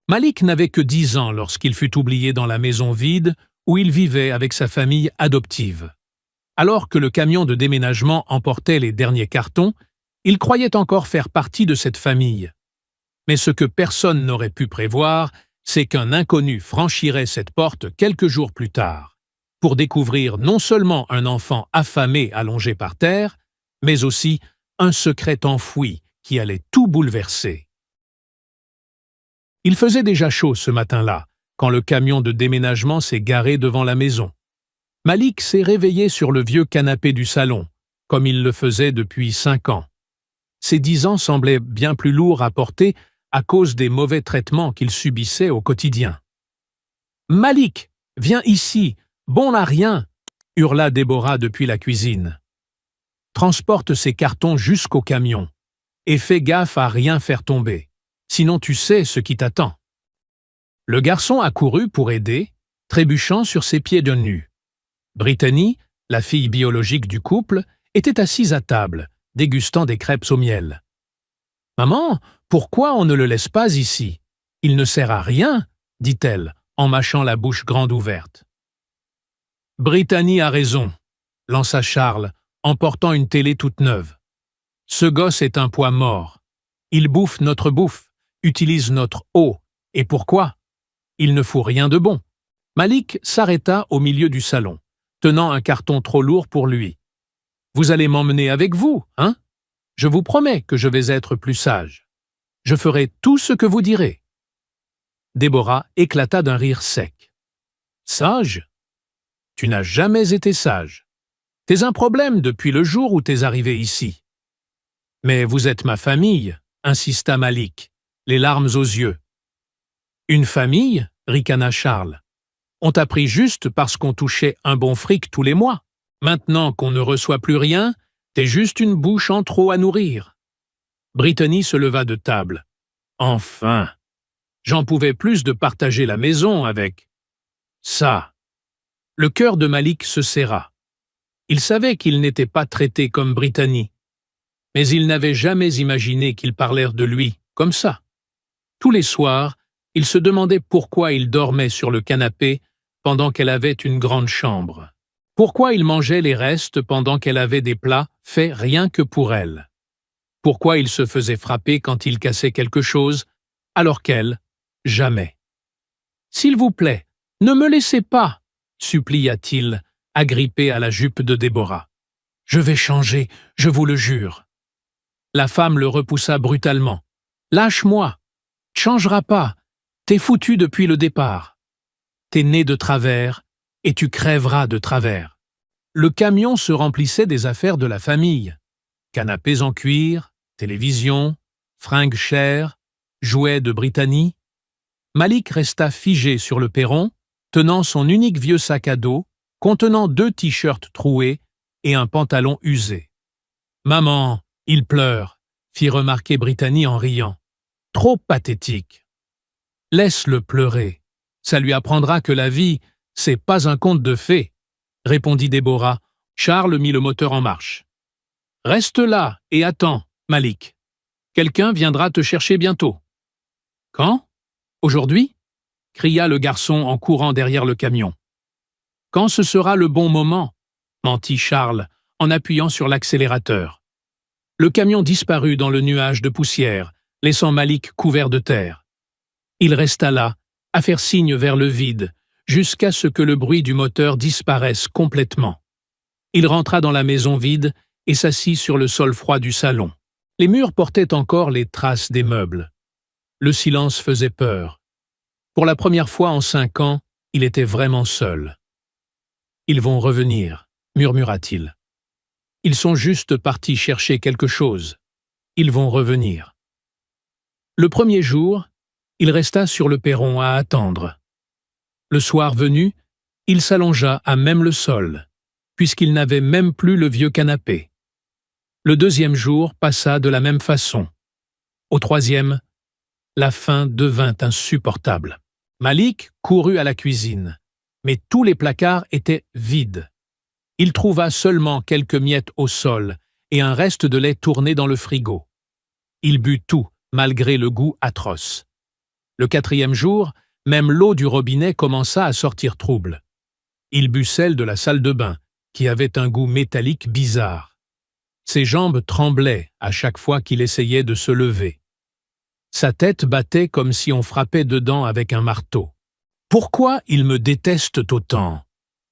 Malik n'avait que 10 ans lorsqu'il fut oublié dans la maison vide où il vivait avec sa famille adoptive. Alors que le camion de déménagement emportait les derniers cartons, il croyait encore faire partie de cette famille. Mais ce que personne n'aurait pu prévoir, c'est qu'un inconnu franchirait cette porte quelques jours plus tard, pour découvrir non seulement un enfant affamé allongé par terre, mais aussi un secret enfoui qui allait tout bouleverser. Il faisait déjà chaud ce matin-là, quand le camion de déménagement s'est garé devant la maison. Malik s'est réveillé sur le vieux canapé du salon, comme il le faisait depuis 5 ans. Ses 10 ans semblaient bien plus lourds à porter à cause des mauvais traitements qu'il subissait au quotidien. « Malik, viens ici, bon à rien !» hurla Déborah depuis la cuisine. « Transporte ces cartons jusqu'au camion et fais gaffe à rien faire tomber, sinon tu sais ce qui t'attend. » Le garçon accourut pour aider, trébuchant sur ses pieds de nu. Brittany, la fille biologique du couple, était assise à table, dégustant des crêpes au miel. « Maman, pourquoi on ne le laisse pas ici? Il ne sert à rien, » dit-elle, en mâchant la bouche grande ouverte. « Brittany a raison, » lança Charles, en portant une télé toute neuve. « Ce gosse est un poids mort. Il bouffe notre bouffe, utilise notre eau. Et pourquoi? Il ne fout rien de bon. » Malik s'arrêta au milieu du salon, tenant un carton trop lourd pour lui. « Vous allez m'emmener avec vous, hein? Je vous promets que je vais être plus sage. Je ferai tout ce que vous direz. » Déborah éclata d'un rire sec. « Sage? Tu n'as jamais été sage. T'es un problème depuis le jour où t'es arrivé ici. »« Mais vous êtes ma famille, » insista Malik, les larmes aux yeux. « Une famille ?» ricana Charles. « On t'a pris juste parce qu'on touchait un bon fric tous les mois. Maintenant qu'on ne reçoit plus rien, t'es juste une bouche en trop à nourrir. » Brittany se leva de table. « Enfin! J'en pouvais plus de partager la maison avec... ça. » Le cœur de Malik se serra. Il savait qu'il n'était pas traité comme Brittany, mais il n'avait jamais imaginé qu'ils parlèrent de lui comme ça. Tous les soirs, il se demandait pourquoi il dormait sur le canapé pendant qu'elle avait une grande chambre. Pourquoi il mangeait les restes pendant qu'elle avait des plats faits rien que pour elle. Pourquoi il se faisait frapper quand il cassait quelque chose, alors qu'elle, jamais. « S'il vous plaît, ne me laissez pas !» supplia-t-il, agrippé à la jupe de Déborah. « Je vais changer, je vous le jure. » La femme le repoussa brutalement. « Lâche-moi! Tu changeras pas! T'es foutu depuis le départ. T'es né de travers et tu crèveras de travers. » Le camion se remplissait des affaires de la famille. Canapés en cuir, télévision, fringues chères, jouets de Brittany. Malik resta figé sur le perron, tenant son unique vieux sac à dos, contenant 2 t-shirts troués et un pantalon usé. « Maman, il pleure », fit remarquer Brittany en riant. « Trop pathétique. »« Laisse-le pleurer. Ça lui apprendra que la vie, c'est pas un conte de fées, » répondit Déborah. Charles mit le moteur en marche. « Reste là et attends, Malik. Quelqu'un viendra te chercher bientôt. »« Quand? Aujourd'hui ?» cria le garçon en courant derrière le camion. « Quand ce sera le bon moment ?» mentit Charles en appuyant sur l'accélérateur. Le camion disparut dans le nuage de poussière, laissant Malik couvert de terre. Il resta là, à faire signe vers le vide, jusqu'à ce que le bruit du moteur disparaisse complètement. Il rentra dans la maison vide et s'assit sur le sol froid du salon. Les murs portaient encore les traces des meubles. Le silence faisait peur. Pour la première fois en 5 ans, il était vraiment seul. « Ils vont revenir », murmura-t-il. « Ils sont juste partis chercher quelque chose. Ils vont revenir. » Le premier jour, il resta sur le perron à attendre. Le soir venu, il s'allongea à même le sol, puisqu'il n'avait même plus le vieux canapé. Le deuxième jour passa de la même façon. Au troisième, la faim devint insupportable. Malik courut à la cuisine, mais tous les placards étaient vides. Il trouva seulement quelques miettes au sol et un reste de lait tourné dans le frigo. Il but tout, malgré le goût atroce. Le 4e jour, même l'eau du robinet commença à sortir trouble. Il but celle de la salle de bain, qui avait un goût métallique bizarre. Ses jambes tremblaient à chaque fois qu'il essayait de se lever. Sa tête battait comme si on frappait dedans avec un marteau. « Pourquoi ils me détestent autant ?»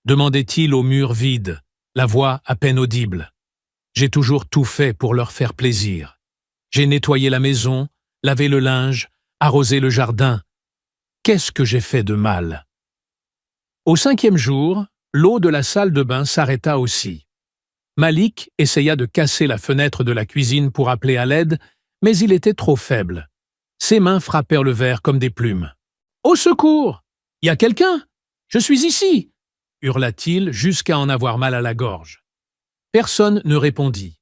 demandait-il au mur vide, la voix à peine audible. « J'ai toujours tout fait pour leur faire plaisir. J'ai nettoyé la maison, lavé le linge, arrosé le jardin. Qu'est-ce que j'ai fait de mal ?» Au 5e jour, l'eau de la salle de bain s'arrêta aussi. Malik essaya de casser la fenêtre de la cuisine pour appeler à l'aide, mais il était trop faible. Ses mains frappèrent le verre comme des plumes. « Au secours! Y a quelqu'un? Je suis ici !» hurla-t-il jusqu'à en avoir mal à la gorge. Personne ne répondit.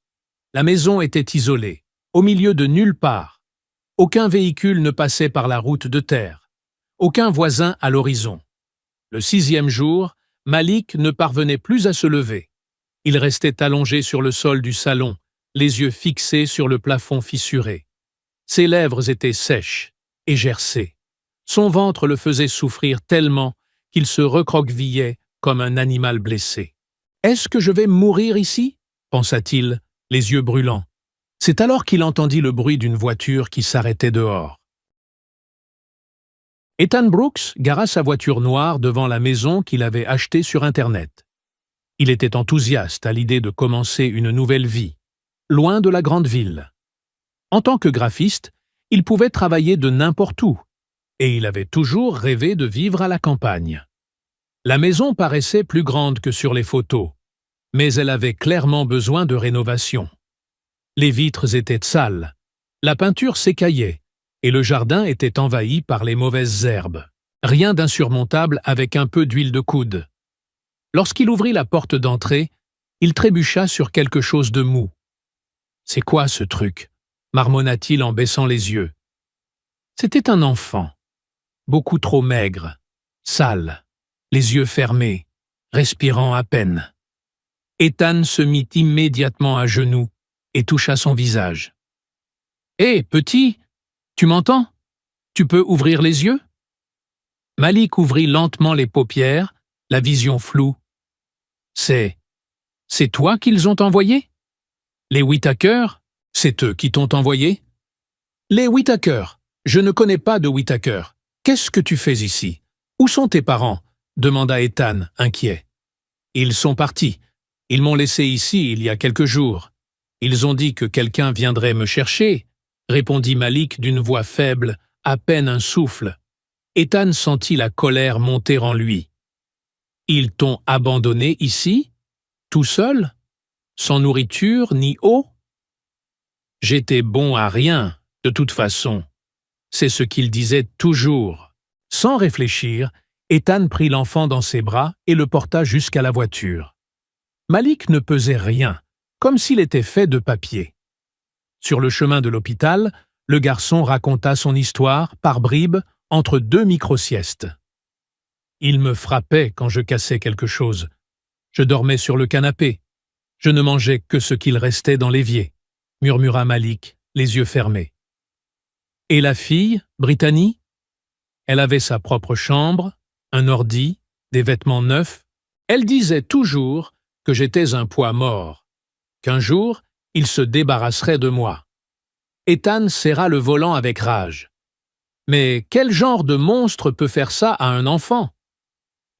La maison était isolée, au milieu de nulle part. Aucun véhicule ne passait par la route de terre. Aucun voisin à l'horizon. Le 6e jour, Malik ne parvenait plus à se lever. Il restait allongé sur le sol du salon, les yeux fixés sur le plafond fissuré. Ses lèvres étaient sèches et gercées. Son ventre le faisait souffrir tellement qu'il se recroquevillait comme un animal blessé. « Est-ce que je vais mourir ici ?» pensa-t-il, les yeux brûlants. C'est alors qu'il entendit le bruit d'une voiture qui s'arrêtait dehors. Ethan Brooks gara sa voiture noire devant la maison qu'il avait achetée sur Internet. Il était enthousiaste à l'idée de commencer une nouvelle vie, loin de la grande ville. En tant que graphiste, il pouvait travailler de n'importe où, et il avait toujours rêvé de vivre à la campagne. La maison paraissait plus grande que sur les photos, mais elle avait clairement besoin de rénovation. Les vitres étaient sales, la peinture s'écaillait, et le jardin était envahi par les mauvaises herbes. Rien d'insurmontable avec un peu d'huile de coude. Lorsqu'il ouvrit la porte d'entrée, il trébucha sur quelque chose de mou. « C'est quoi ce truc ?» marmonna-t-il en baissant les yeux. C'était un enfant, beaucoup trop maigre, sale, les yeux fermés, respirant à peine. Ethan se mit immédiatement à genoux et toucha son visage. « Hé, petit, tu m'entends? Tu peux ouvrir les yeux ?» Malik ouvrit lentement les paupières, la vision floue. « C'est toi qu'ils ont envoyé? Les Whittaker? C'est eux qui t'ont envoyé? » « Les Whittaker. Je ne connais pas de Whittaker. Qu'est-ce que tu fais ici? Où sont tes parents? » demanda Ethan, inquiet. « Ils sont partis. Ils m'ont laissé ici il y a quelques jours. Ils ont dit que quelqu'un viendrait me chercher, » répondit Malik d'une voix faible, à peine un souffle. Ethan sentit la colère monter en lui. « Ils t'ont abandonné ici? Tout seul? Sans nourriture ni eau? » « J'étais bon à rien, de toute façon. » C'est ce qu'il disait toujours. Sans réfléchir, Ethan prit l'enfant dans ses bras et le porta jusqu'à la voiture. Malik ne pesait rien, comme s'il était fait de papier. Sur le chemin de l'hôpital, le garçon raconta son histoire, par bribes, entre 2 micro-siestes. « Il me frappait quand je cassais quelque chose. Je dormais sur le canapé. Je ne mangeais que ce qu'il restait dans l'évier, » murmura Malik, les yeux fermés. Et la fille, Brittany? Elle avait sa propre chambre, un ordi, des vêtements neufs. Elle disait toujours que j'étais un poids mort, qu'un jour, il se débarrasserait de moi. Ethan serra le volant avec rage. Mais quel genre de monstre peut faire ça à un enfant?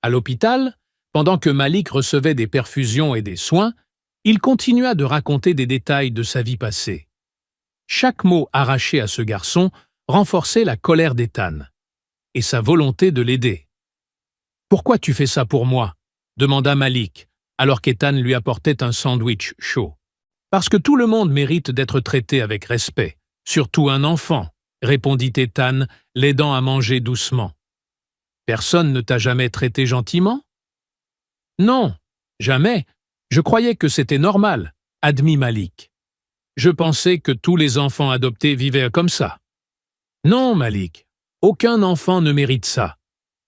À l'hôpital, pendant que Malik recevait des perfusions et des soins, il continua de raconter des détails de sa vie passée. Chaque mot arraché à ce garçon renforçait la colère d'Ethan et sa volonté de l'aider. « Pourquoi tu fais ça pour moi ?» demanda Malik, alors qu'Ethan lui apportait un sandwich chaud. « Parce que tout le monde mérite d'être traité avec respect, surtout un enfant, » répondit Ethan, l'aidant à manger doucement. « Personne ne t'a jamais traité gentiment? »« Non, jamais. Je croyais que c'était normal, » admit Malik. « Je pensais que tous les enfants adoptés vivaient comme ça. »« Non, Malik, aucun enfant ne mérite ça.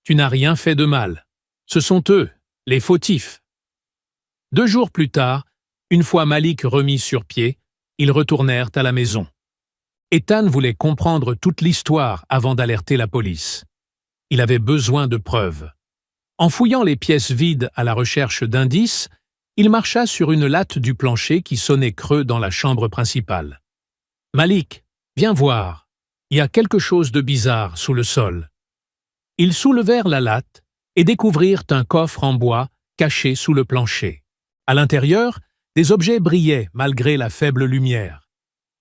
Tu n'as rien fait de mal. Ce sont eux, les fautifs. » 2 jours plus tard, une fois Malik remis sur pied, ils retournèrent à la maison. Ethan voulait comprendre toute l'histoire avant d'alerter la police. Il avait besoin de preuves. En fouillant les pièces vides à la recherche d'indices, il marcha sur une latte du plancher qui sonnait creux dans la chambre principale. « Malik, viens voir. Il y a quelque chose de bizarre sous le sol. » Ils soulevèrent la latte et découvrirent un coffre en bois caché sous le plancher. À l'intérieur, des objets brillaient malgré la faible lumière.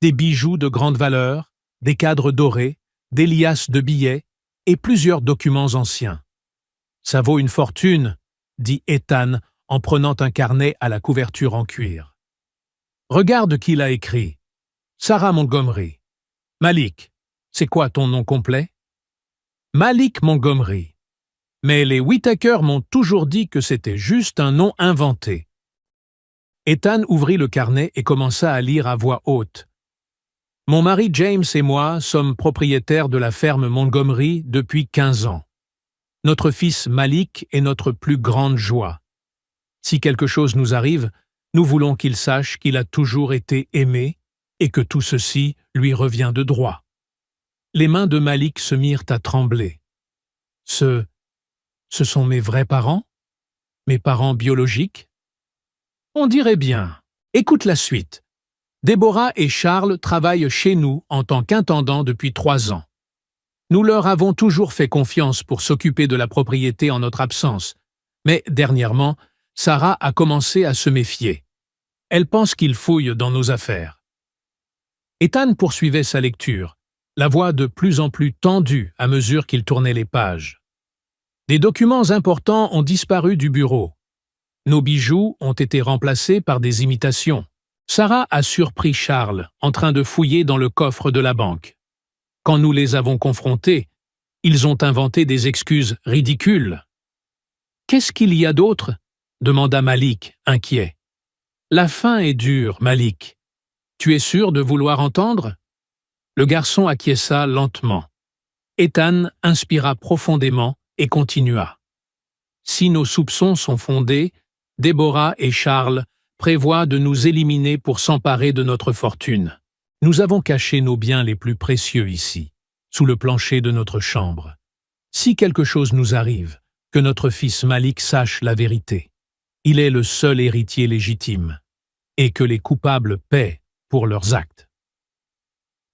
Des bijoux de grande valeur, des cadres dorés, des liasses de billets et plusieurs documents anciens. « Ça vaut une fortune, » dit Ethan en prenant un carnet à la couverture en cuir. « Regarde qui l'a écrit. Sarah Montgomery. Malik, c'est quoi ton nom complet? » Malik Montgomery. Mais les Whittaker m'ont toujours dit que c'était juste un nom inventé. Ethan ouvrit le carnet et commença à lire à voix haute. « Mon mari James et moi sommes propriétaires de la ferme Montgomery depuis 15 ans. Notre fils Malik est notre plus grande joie. Si quelque chose nous arrive, nous voulons qu'il sache qu'il a toujours été aimé et que tout ceci lui revient de droit. » Les mains de Malik se mirent à trembler. « Ce sont mes vrais parents? Mes parents biologiques? » On dirait bien. Écoute la suite. Déborah et Charles travaillent chez nous en tant qu'intendants depuis 3 ans. Nous leur avons toujours fait confiance pour s'occuper de la propriété en notre absence, mais dernièrement, Sarah a commencé à se méfier. Elle pense qu'ils fouillent dans nos affaires. Ethan poursuivait sa lecture, la voix de plus en plus tendue à mesure qu'il tournait les pages. Des documents importants ont disparu du bureau. Nos bijoux ont été remplacés par des imitations. Sarah a surpris Charles en train de fouiller dans le coffre de la banque. Quand nous les avons confrontés, ils ont inventé des excuses ridicules. « Qu'est-ce qu'il y a d'autre ?» demanda Malik, inquiet. « La fin est dure, Malik. Tu es sûr de vouloir entendre ?» Le garçon acquiesça lentement. Ethan inspira profondément et continua. « Si nos soupçons sont fondés, Déborah et Charles prévoient de nous éliminer pour s'emparer de notre fortune. Nous avons caché nos biens les plus précieux ici, sous le plancher de notre chambre. Si quelque chose nous arrive, que notre fils Malik sache la vérité. Il est le seul héritier légitime, et que les coupables paient pour leurs actes. »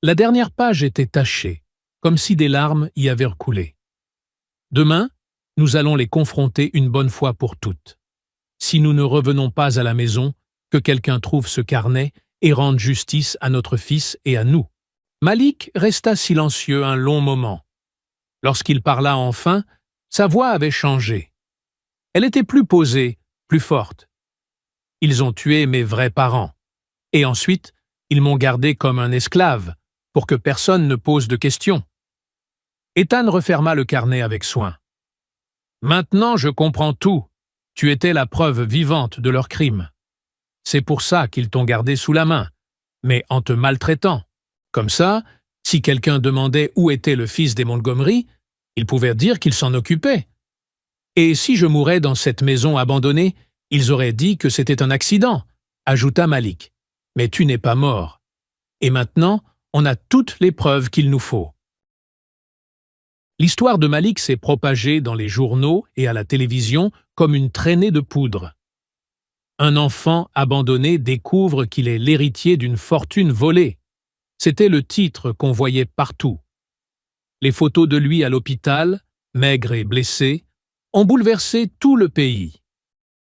La dernière page était tachée, comme si des larmes y avaient coulé. « Demain, nous allons les confronter une bonne fois pour toutes. Si nous ne revenons pas à la maison, que quelqu'un trouve ce carnet et rende justice à notre fils et à nous. » Malik resta silencieux un long moment. Lorsqu'il parla enfin, sa voix avait changé. Elle était plus posée, plus forte. « Ils ont tué mes vrais parents. Et ensuite, ils m'ont gardé comme un esclave, pour que personne ne pose de questions. » Ethan referma le carnet avec soin. « Maintenant, je comprends tout. Tu étais la preuve vivante de leur crime. C'est pour ça qu'ils t'ont gardé sous la main, mais en te maltraitant. Comme ça, si quelqu'un demandait où était le fils des Montgomery, ils pouvaient dire qu'ils s'en occupaient. Et si je mourais dans cette maison abandonnée, ils auraient dit que c'était un accident, ajouta Malik. Mais tu n'es pas mort. Et maintenant, on a toutes les preuves qu'il nous faut. » L'histoire de Malik s'est propagée dans les journaux et à la télévision comme une traînée de poudre. Un enfant abandonné découvre qu'il est l'héritier d'une fortune volée. C'était le titre qu'on voyait partout. Les photos de lui à l'hôpital, maigre et blessé, ont bouleversé tout le pays.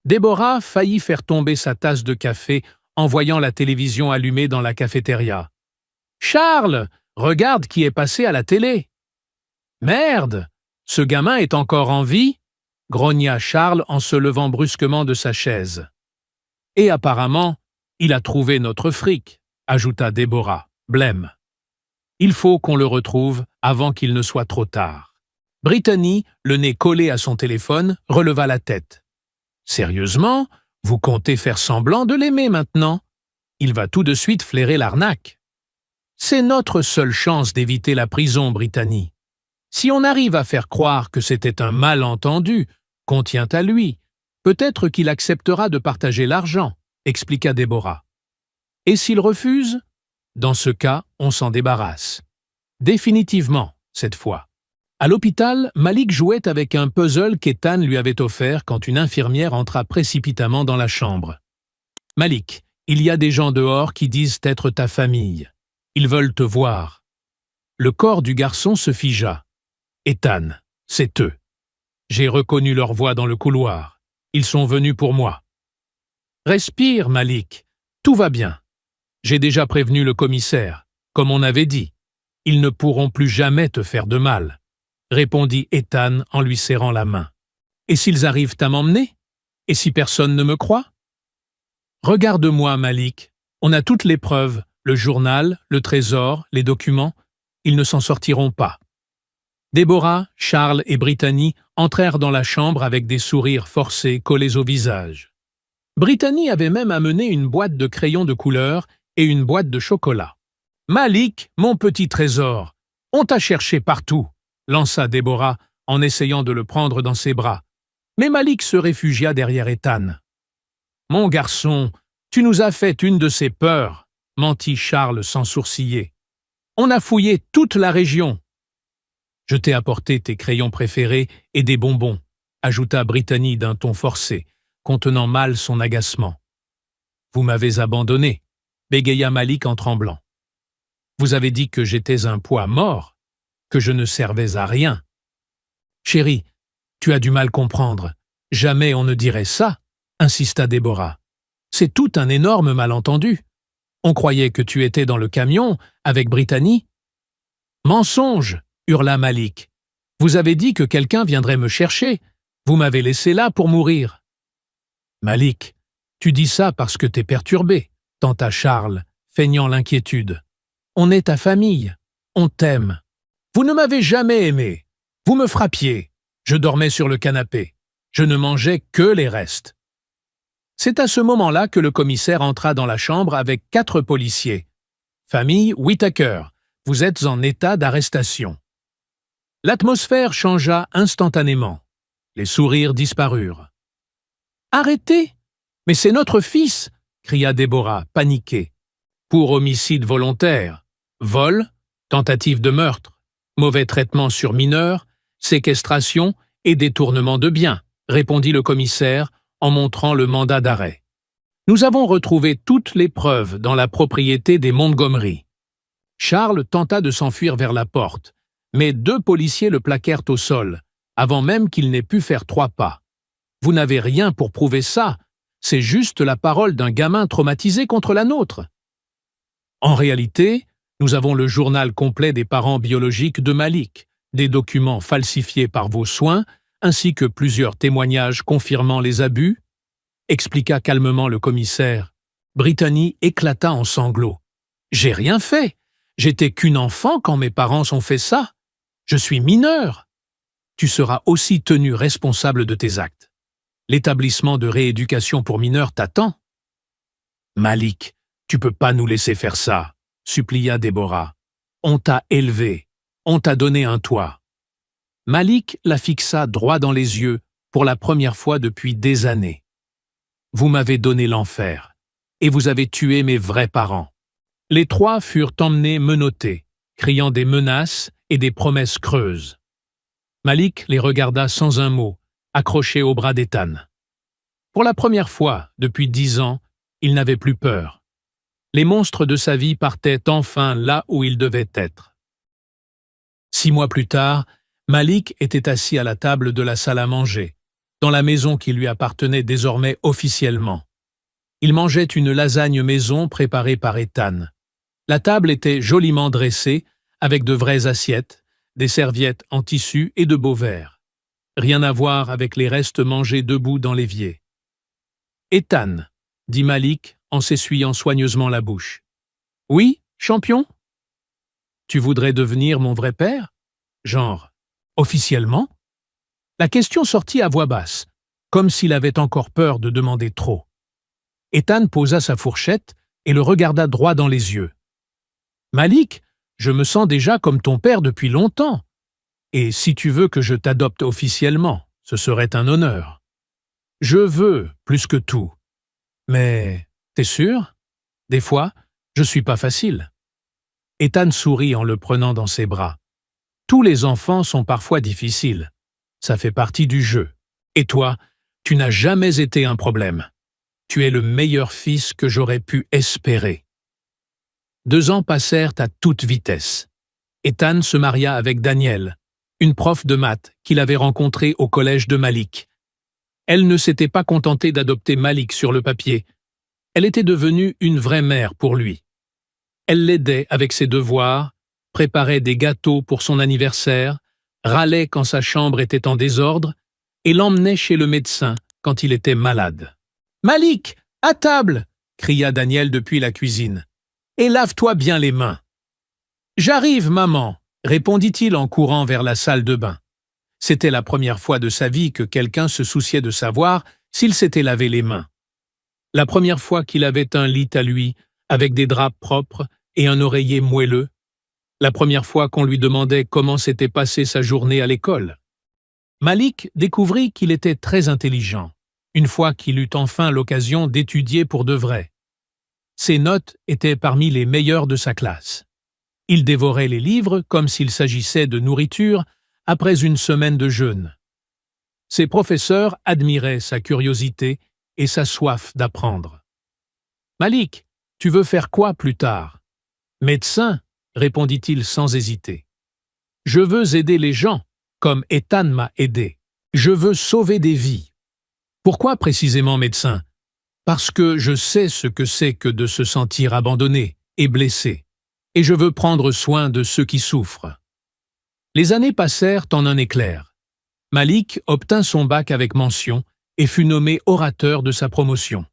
Déborah faillit faire tomber sa tasse de café en voyant la télévision allumée dans la cafétéria. « Charles, regarde qui est passé à la télé !»« Merde, ce gamin est encore en vie ?» grogna Charles en se levant brusquement de sa chaise. « Et apparemment, il a trouvé notre fric », ajouta Déborah, blême. « Il faut qu'on le retrouve avant qu'il ne soit trop tard. » Brittany, le nez collé à son téléphone, releva la tête. « Sérieusement, vous comptez faire semblant de l'aimer maintenant? Il va tout de suite flairer l'arnaque. » « C'est notre seule chance d'éviter la prison, Brittany. Si on arrive à faire croire que c'était un malentendu, qu'on tient à lui, peut-être qu'il acceptera de partager l'argent, » expliqua Déborah. « Et s'il refuse ? Dans ce cas, on s'en débarrasse. Définitivement, cette fois. À l'hôpital, Malik jouait avec un puzzle qu'Ethan lui avait offert quand une infirmière entra précipitamment dans la chambre. « Malik, il y a des gens dehors qui disent être ta famille. Ils veulent te voir. » Le corps du garçon se figea. « Ethan, c'est eux. J'ai reconnu leur voix dans le couloir. Ils sont venus pour moi. »« Respire, Malik. Tout va bien. J'ai déjà prévenu le commissaire, comme on avait dit. Ils ne pourront plus jamais te faire de mal. » répondit Ethan en lui serrant la main. « Et s'ils arrivent à m'emmener? Et si personne ne me croit? » « Regarde-moi, Malik. On a toutes les preuves, le journal, le trésor, les documents. Ils ne s'en sortiront pas. » Déborah, Charles et Brittany entrèrent dans la chambre avec des sourires forcés collés au visage. Brittany avait même amené une boîte de crayons de couleur et une boîte de chocolat. « Malik, mon petit trésor, on t'a cherché partout !» lança Déborah en essayant de le prendre dans ses bras. Mais Malik se réfugia derrière Ethan. « Mon garçon, tu nous as fait une de ces peurs !» mentit Charles sans sourciller. « On a fouillé toute la région. »« Je t'ai apporté tes crayons préférés et des bonbons », ajouta Brittany d'un ton forcé, contenant mal son agacement. « Vous m'avez abandonné », bégaya Malik en tremblant. « Vous avez dit que j'étais un poids mort, que je ne servais à rien. »« Chérie, tu as du mal comprendre. Jamais on ne dirait ça, » insista Déborah. « C'est tout un énorme malentendu. On croyait que tu étais dans le camion avec Brittany. »« Mensonge !» hurla Malik. « Vous avez dit que quelqu'un viendrait me chercher. Vous m'avez laissé là pour mourir. »« Malik, tu dis ça parce que t'es perturbé, » tenta Charles, feignant l'inquiétude. « On est ta famille. On t'aime. Vous ne m'avez jamais aimé. Vous me frappiez. Je dormais sur le canapé. Je ne mangeais que les restes. » C'est à ce moment-là que le commissaire entra dans la chambre avec 4 policiers. « Famille Whittaker, vous êtes en état d'arrestation. » L'atmosphère changea instantanément. Les sourires disparurent. « Arrêtez! Mais c'est notre fils !» cria Déborah, paniquée. « Pour homicide volontaire, vol, tentative de meurtre, mauvais traitement sur mineur, séquestration et détournement de biens, » répondit le commissaire en montrant le mandat d'arrêt. « Nous avons retrouvé toutes les preuves dans la propriété des Montgomery. » Charles tenta de s'enfuir vers la porte, mais 2 policiers le plaquèrent au sol, avant même qu'il n'ait pu faire 3 pas. « Vous n'avez rien pour prouver ça, c'est juste la parole d'un gamin traumatisé contre la nôtre. » En réalité, nous avons le journal complet des parents biologiques de Malik, des documents falsifiés par vos soins, ainsi que plusieurs témoignages confirmant les abus, expliqua calmement le commissaire. Brittany éclata en sanglots. « J'ai rien fait. J'étais qu'une enfant quand mes parents ont fait ça. Je suis mineur. Tu seras aussi tenu responsable de tes actes. L'établissement de rééducation pour mineurs t'attend. »« Malik, tu peux pas nous laisser faire ça, » supplia Déborah. « On t'a élevé. On t'a donné un toit. » Malik la fixa droit dans les yeux pour la première fois depuis des années. « Vous m'avez donné l'enfer, et vous avez tué mes vrais parents. » Les 3 furent emmenés menottés, criant des menaces et des promesses creuses. Malik les regarda sans un mot, accroché au bras d'Ethan. Pour la première fois depuis 10 ans, il n'avait plus peur. Les monstres de sa vie partaient enfin là où ils devaient être. 6 mois plus tard, Malik était assis à la table de la salle à manger, dans la maison qui lui appartenait désormais officiellement. Il mangeait une lasagne maison préparée par Ethan. La table était joliment dressée, avec de vraies assiettes, des serviettes en tissu et de beaux verres. Rien à voir avec les restes mangés debout dans l'évier. « Ethan, » dit Malik en s'essuyant soigneusement la bouche. « Oui, champion ? Tu voudrais devenir mon vrai père ? Genre, officiellement ?» La question sortit à voix basse, comme s'il avait encore peur de demander trop. Ethan posa sa fourchette et le regarda droit dans les yeux. « Malik, je me sens déjà comme ton père depuis longtemps. Et si tu veux que je t'adopte officiellement, ce serait un honneur. Je veux plus que tout. Mais, t'es sûr? Des fois, je suis pas facile. » Ethan sourit en le prenant dans ses bras. Tous les enfants sont parfois difficiles. Ça fait partie du jeu. Et toi, tu n'as jamais été un problème. Tu es le meilleur fils que j'aurais pu espérer. 2 ans passèrent à toute vitesse. Ethan se maria avec Danielle, une prof de maths qu'il avait rencontrée au collège de Malik. Elle ne s'était pas contentée d'adopter Malik sur le papier. Elle était devenue une vraie mère pour lui. Elle l'aidait avec ses devoirs, préparait des gâteaux pour son anniversaire, râlait quand sa chambre était en désordre et l'emmenait chez le médecin quand il était malade. « Malik, à table !» cria Daniel depuis la cuisine. « Et lave-toi bien les mains. »« J'arrive, maman !» répondit-il en courant vers la salle de bain. C'était la première fois de sa vie que quelqu'un se souciait de savoir s'il s'était lavé les mains. La première fois qu'il avait un lit à lui, avec des draps propres et un oreiller moelleux. La première fois qu'on lui demandait comment s'était passée sa journée à l'école. Malik découvrit qu'il était très intelligent, une fois qu'il eut enfin l'occasion d'étudier pour de vrai. Ses notes étaient parmi les meilleures de sa classe. Il dévorait les livres comme s'il s'agissait de nourriture après une semaine de jeûne. Ses professeurs admiraient sa curiosité et sa soif d'apprendre. « Malik, tu veux faire quoi plus tard ?»« Médecin, » répondit-il sans hésiter. « Je veux aider les gens, comme Ethan m'a aidé. Je veux sauver des vies. »« Pourquoi précisément médecin ?»« Parce que je sais ce que c'est que de se sentir abandonné et blessé, et je veux prendre soin de ceux qui souffrent. » Les années passèrent en un éclair. Malik obtint son bac avec mention et fut nommé orateur de sa promotion.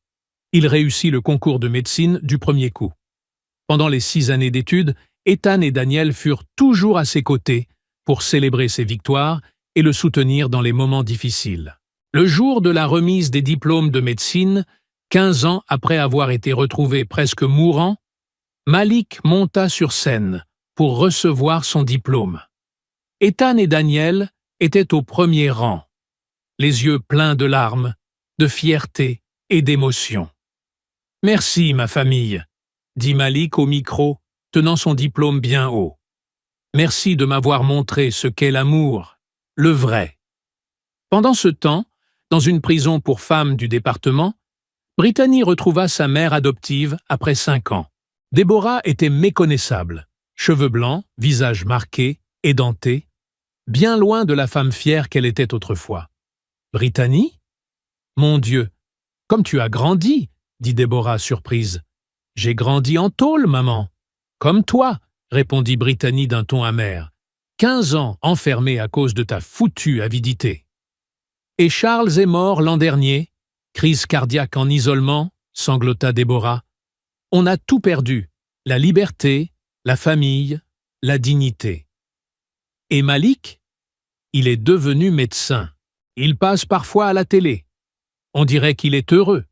Il réussit le concours de médecine du premier coup. Pendant les 6 années d'études, Ethan et Daniel furent toujours à ses côtés pour célébrer ses victoires et le soutenir dans les moments difficiles. Le jour de la remise des diplômes de médecine, 15 ans après avoir été retrouvé presque mourant, Malik monta sur scène pour recevoir son diplôme. Ethan et Daniel étaient au premier rang, les yeux pleins de larmes, de fierté et d'émotion. « Merci, ma famille », dit Malik au micro, tenant son diplôme bien haut. « Merci de m'avoir montré ce qu'est l'amour, le vrai. » Pendant ce temps, dans une prison pour femmes du département, Brittany retrouva sa mère adoptive après 5 ans. Déborah était méconnaissable, cheveux blancs, visage marqué, édenté, bien loin de la femme fière qu'elle était autrefois. « Brittany ? Mon Dieu, comme tu as grandi !» dit Déborah surprise. « J'ai grandi en tôle, maman. »« Comme toi, » répondit Brittany d'un ton amer. « 15 ans enfermée à cause de ta foutue avidité. »« Et Charles est mort l'an dernier, crise cardiaque en isolement, » sanglota Déborah. « On a tout perdu, la liberté, la famille, la dignité. » Et Malik ? Il est devenu médecin. Il passe parfois à la télé. On dirait qu'il est heureux.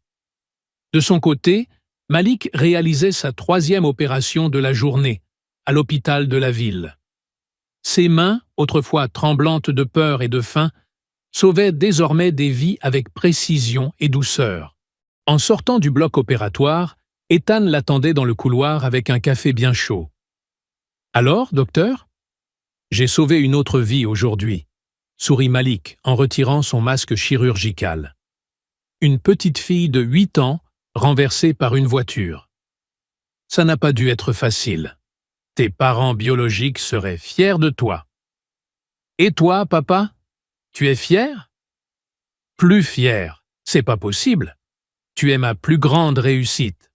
De son côté, Malik réalisait sa 3e opération de la journée, à l'hôpital de la ville. Ses mains, autrefois tremblantes de peur et de faim, sauvaient désormais des vies avec précision et douceur. En sortant du bloc opératoire, Ethan l'attendait dans le couloir avec un café bien chaud. « Alors, docteur ? » « J'ai sauvé une autre vie aujourd'hui, » sourit Malik en retirant son masque chirurgical. Une petite fille de 8 ans renversée par une voiture. Ça n'a pas dû être facile. Tes parents biologiques seraient fiers de toi. Et toi, papa, tu es fier ? Plus fier, c'est pas possible. Tu es ma plus grande réussite.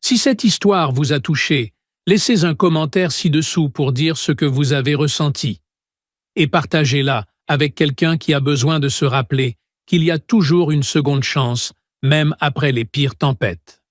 Si cette histoire vous a touché, laissez un commentaire ci-dessous pour dire ce que vous avez ressenti. Et partagez-la avec quelqu'un qui a besoin de se rappeler qu'il y a toujours une seconde chance, même après les pires tempêtes.